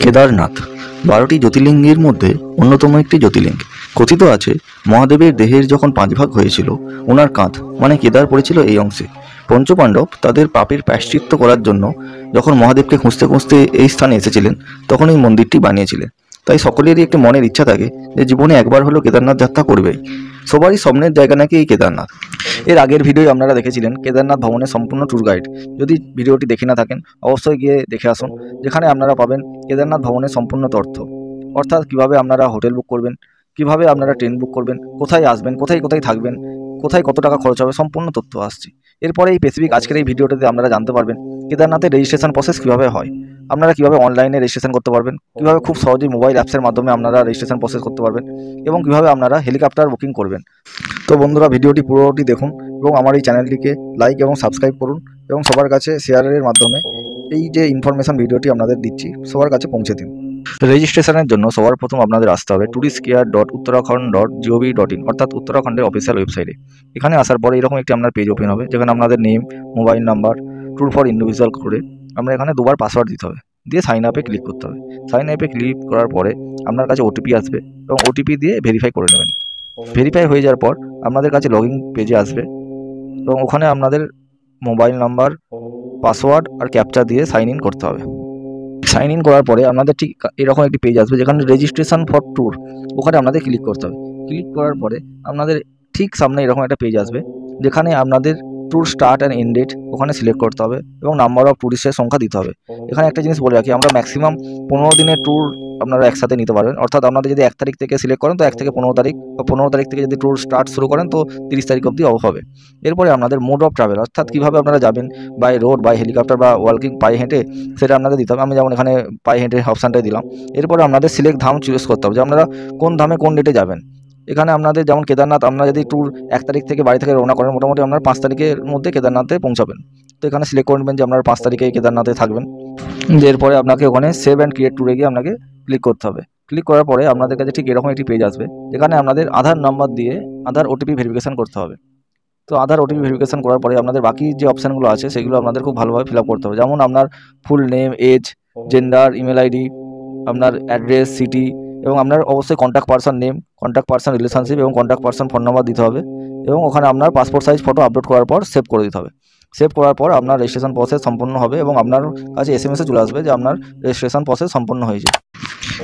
কেদারনাথ ১২টি জ্যোতির্লিঙ্গের মধ্যে অন্যতম একটি জ্যোতির্লিঙ্গ। কথিত আছে মহাদেবের দেহের যখন ৫ ভাগ হয়েছিল, ওনার কাঁধ মানে কেদার পড়েছিল এই অংশে। পঞ্চপাণ্ডব তাদের পাপের প্রায়শ্চিত্ত করার জন্য যখন মহাদেবকে খুঁজতে খুঁজতে এই স্থানে এসেছিলেন, তখন এই মন্দিরটি বানিয়েছিলেন। তাই সকলেরই একটি মনের ইচ্ছা থাকে যে জীবনে একবার হলেও কেদারনাথ যাত্রা করবেই। সবারই স্বপ্নের জায়গা নাকি এই কেদারনাথ। এর আগের ভিডিও আপনারা দেখেছিলেন কেদারনাথ ভ্রমণের সম্পূর্ণ ট্যুর গাইড। যদি ভিডিওটি দেখে না থাকেন অবশ্যই গিয়ে দেখে আসুন, যেখানে আপনারা পাবেন কেদারনাথ ভ্রমণের সম্পূর্ণ তথ্য, অর্থাৎ কিভাবে আপনারা হোটেল বুক করবেন, কিভাবে আপনারা ট্রেন বুক করবেন, কোথায় আসবেন, কোথায় কোথায় থাকবেন, কোথায় কত টাকা খরচ হবে, সম্পূর্ণ তথ্য আসছে। এরপরে এই স্পেসিফিক আজকের এই ভিডিওটাতে আপনারা জানতে পারবেন কেদারনাথের রেজিস্ট্রেশন প্রসেস কীভাবে হয়, আপনারা কীভাবে অনলাইনে রেজিস্ট্রেশন করতে পারবেন, কীভাবে খুব সহজেই মোবাইল অ্যাপসের মাধ্যমে আপনারা রেজিস্ট্রেশন প্রসেস করতে পারবেন, এবং কীভাবে আপনারা হেলিকপ্টার বুকিং করবেন। তো বন্ধুরা, ভিডিওটি পুরোটি দেখুন এবং আমার এই চ্যানেলটিকে লাইক এবং সাবস্ক্রাইব করুন, এবং সবার কাছে শেয়ারের মাধ্যমে এই যে ইনফরমেশন ভিডিওটি আপনাদের দিচ্ছি সবার কাছে পৌঁছে দিন। রেজিস্ট্রেশনের জন্য সবার প্রথম আপনাদের আসতে হবে touristcare.uttarakhand.gov.in, অর্থাৎ উত্তরাখণ্ডের অফিসিয়াল ওয়েবসাইটে। এখানে আসার পরে এরকম একটি আপনার পেজ ওপেন হবে, যেখানে আপনাদের name, mobile number, tour for individual করে আমরা এখানে দুবার পাসওয়ার্ড দিতে হবে, দিয়ে সাইন আপে ক্লিক করতে হবে। সাইন আপে ক্লিক করার পরে আপনার কাছে ওটিপি আসবে, এবং ওটিপি দিয়ে ভেরিফাই করে নেবেন। ভেরিফাই হয়ে যাওয়ার পর আপনাদের কাছে লগইন পেজে আসবে, এবং ওখানে আপনাদের মোবাইল নাম্বার, পাসওয়ার্ড আর ক্যাপচা দিয়ে সাইন ইন করতে হবে। সাইন ইন করার পরে আপনাদের ঠিক এরকম একটি পেজ আসবে, যেখানে রেজিস্ট্রেশন ফর ট্যুর, ওখানে আপনাদের ক্লিক করতে হবে। ক্লিক করার পরে আপনাদের ঠিক সামনে এরকম একটা পেজ আসবে, যেখানে আপনাদের tour start and end date ওখানে সিলেক্ট করতে হবে, এবং নাম্বার অফ ট্যুরিস্টের সংখ্যা দিতে হবে। এখানে একটা জিনিস বলে রাখি, আমরা ম্যাক্সিমাম 15 দিনের ট্যুর আপনারা একসাথে নিতে পারবেন, অর্থাৎ আপনাদের যদি 1 তারিখ থেকে সিলেক্ট করেন তো 1 থেকে 15 তারিখ, বা 15 তারিখ থেকে যদি ট্যুর স্টার্ট শুরু করেন তো 30 তারিখ অবধি হবে। এরপরে আপনাদের মোড অফ ট্রাভেল, অর্থাৎ কীভাবে আপনারা যাবেন, বাই রোড, বাই হেলিকপ্টার, বা ওয়াকিং, পায়ে হেঁটে, সেটা আপনাদের দিতে হবে। আমি যেমন এখানে পায়ে হেঁটে অপশানটাই দিলাম। এরপরে আপনাদের সিলেক্ট ধাম চুজ করতে হবে যে আপনারা কোন ধামে কোন ডেটে যাবেন। এখানে আপনাদের যেমন কেদারনাথ, আপনারা যদি ট্যুর 1 তারিখ থেকে বাড়ি থেকে রওনা করেন, মোটামুটি আপনারা 5 তারিখের মধ্যে কেদারনাথে পৌঁছাবেন। তো এখানে সিলেক্ট করবেন যে আপনারা 5 তারিখে কেদারনাথে থাকবেন। এরপরে আপনাকে ওখানে সেভ অ্যান্ড ক্রিয়েট ট্যুরে গিয়ে আপনাকে ক্লিক করতে হবে। ক্লিক করার পরে আপনাদের কাছে ঠিক এরকম একটি পেজ আসবে, যেখানে আপনাদের আধার নাম্বার দিয়ে আধার ওটিপি ভেরিফিকেশন করতে হবে। তো আধার ওটিপি ভেরিফিকেশন করার পরে আপনাদের বাকি যে অপশানগুলো আছে সেগুলো আপনাদের খুব ভালোভাবে ফিল আপ করতে হবে, যেমন আপনার full name, age, gender, email ID, আপনার অ্যাড্রেস, সিটি, এবং আপনার অবশ্যই contact person name, contact person relationship, এবং কন্ট্যাক্ট পারসন ফোন নাম্বার দিতে হবে। এবং ওখানে আপনার পাসপোর্ট সাইজ ফটো আপলোড করার পর সেভ করে দিতে হবে। সেভ করার পর আপনার রেজিস্ট্রেশন প্রসেস সম্পূর্ণ হবে, এবং আপনার কাছে এসএমএসে চলে আসবে যে আপনার রেজিস্ট্রেশন প্রসেস সম্পূর্ণ হয়েছে।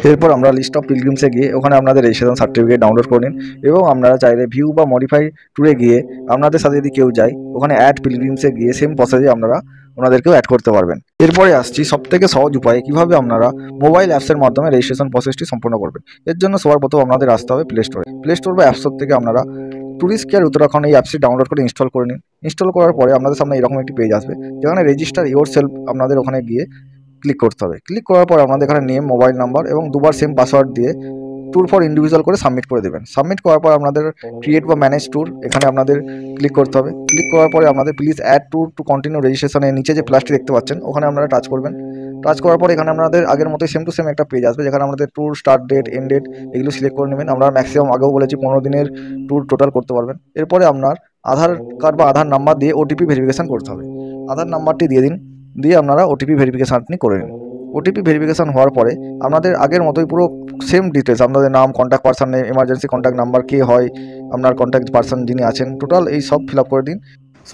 এরপর আমরা লিস্ট অফ পিলগ্রিমসে গিয়ে ওখানে আপনাদের রেজিস্ট্রেশন সার্টিফিকেট ডাউনলোড করে নিন, এবং আপনারা চাইলে ভিউ বা মডিফাই ট্যুরে গিয়ে আপনাদের সাথে যদি কেউ যায়, ওখানে অ্যাড পিলগ্রিমসে গিয়ে সেম প্রসেসে আপনারা ওনাদেরকেও অ্যাড করতে পারবেন। এরপরে আসছি সবথেকে সহজ উপায়ে কীভাবে আপনারা মোবাইল অ্যাপসের মাধ্যমে রেজিস্ট্রেশন প্রসেসটি সম্পূর্ণ করবেন। এর জন্য সবার প্রথম আপনাদের আসতে হবে প্লে স্টোর বা অ্যাপ স্টোর থেকে আপনারা ট্যুরিস্ট কেয়ার উত্তরাখণ্ড এই অ্যাপসটি ডাউনলোড করে ইনস্টল করে নিন। ইনস্টল করার পরে আপনাদের সামনে এরকম একটি পেজ আসবে, যেখানে রেজিস্টার ইওর সেলফ আপনাদের ওখানে গিয়ে ক্লিক করতে হবে। ক্লিক করার পর আপনাদের এখানে নেম, মোবাইল নাম্বার এবং দুবার সেম পাসওয়ার্ড দিয়ে ট্যুর ফর ইন্ডিভিজুয়াল করে সাবমিট করে দেবেন। সাবমিট করার পর আপনাদের ক্রিয়েট বা ম্যানেজ ট্যুর এখানে আপনাদের ক্লিক করতে হবে। ক্লিক করার পরে আপনাদের please add tour to continue রেজিস্ট্রেশনের নিচে যে প্লাসটি দেখতে পাচ্ছেন ওখানে আপনারা টাচ করবেন। টাচ করার পর এখানে আপনাদের আগের মতোই সেম টু সেম একটা পেজ আসবে, যেখানে আমাদের tour start date, end date এগুলো সিলেক্ট করে নেবেন। আমরা ম্যাক্সিমাম আগেও বলেছি 15 দিনের ট্যুর টোটাল করতে পারবেন। এরপরে আপনার আধার কার্ড বা আধার নাম্বার দিয়ে ওটিপি ভেরিফিকেশান করতে হবে। আধার নাম্বারটি দিয়ে দিন, দিয়ে আপনারা ওটিপি ভেরিফিকেশানটি করে নিন। ওটিপি ভেরিফিকেশান হওয়ার পরে আপনাদের আগের মতোই পুরো সেম ডিটেলস, আপনাদের নাম, contact person name, emergency contact number, কে হয় আপনার কন্ট্যাক্ট পারসন যিনি আছেন, টোটাল এই সব ফিল আপ করে দিন।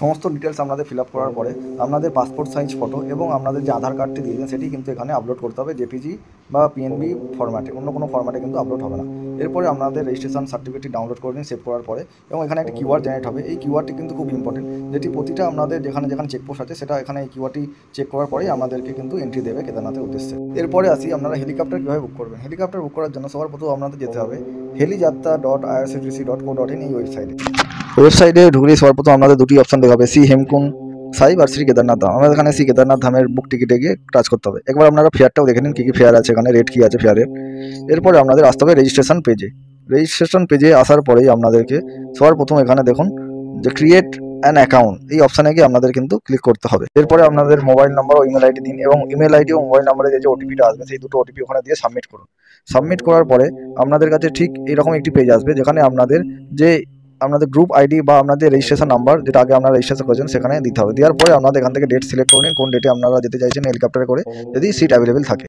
সমস্ত ডিটেলস আপনাদের ফিল আপ করার পরে আপনাদের পাসপোর্ট সাইজ ফটো এবং আপনাদের যে আধার কার্ডটি দিয়েছেন সেটি কিন্তু এখানে আপলোড করতে হবে, জেপিজি বা পিএনবি ফরম্যাটে, অন্য কোনো ফরম্যাটে কিন্তু আপলোড হবে না। এরপরে আপনাদের রেজিস্ট্রেশন সার্টিফিকেটটি ডাউনলোড করে নিন সেভ করার পরে, এবং এখানে একটা কিউআর জেনারেট হবে। এই কিউআরটি কিন্তু খুব ইম্পর্টেন্ট, যেটি প্রতিটা আপনাদের যেখানে যেখানে চেকপোস্ট আছে সেটা এখানে এই কিউআরটি চেক করার পরেই আমাদেরকে কিন্তু এন্ট্রি দেবে কেদারনাথের উদ্দেশ্যে। এরপরে আসি আপনারা হেলিকপ্টার কীভাবে বুক করবেন। হেলিকপ্টার বুক করার জন্য সবার প্রথম আপনাদের যেতে হবে helijatta.irctc.co.in এই ওয়েবসাইটে ঢুকলে সবার প্রথম আপনাদের দুটি অপশান দেখাবে, সি হেমকুন্ড সাহিব আর শ্রী কেদারনাথ ধাম। আমাদের এখানে শ্রী কেদারনাথ ধামের বুক টিকিটে গিয়ে টাচ করতে হবে। একবার আপনারা ফেয়ারটাও দেখে নিন কী কী ফেয়ার আছে, এখানে রেট কী আছে ফেয়ারের। এরপরে আপনাদের আসতে হবে রেজিস্ট্রেশন পেজে। রেজিস্ট্রেশন পেজে আসার পরেই আপনাদেরকে সবার প্রথম এখানে দেখুন যে ক্রিয়েট অ্যান অ্যাকাউন্ট, এই অপশানে গিয়ে আপনাদের কিন্তু ক্লিক করতে হবে। এরপরে আপনাদের মোবাইল নাম্বার ও ইমেল আইডি দিন, এবং ইমেল আইডি ও মোবাইল নাম্বারে যে ওটিপিটা আসবে সেই দুটো ওটিপি ওখানে দিয়ে সাবমিট করুন। সাবমিট করার পরে আপনাদের কাছে ঠিক এরকম একটি পেজ আসবে, যেখানে আপনাদের যে আপনাদের গ্রুপ আইডি বা আপনাদের রেজিস্ট্রেশন নাম্বার যেটা আগে আপনারা রেজিস্ট্রেশন করেছেন সেখানে দিতে হবে। দেওয়ার পরে আপনাদের এখান থেকে ডেট সিলেক্ট করে নিন কোন ডেটে আপনারা যেতে চাইছেন হেলিকপ্টারে করে, যদি সিট অ্যাভেলেবেল থাকে।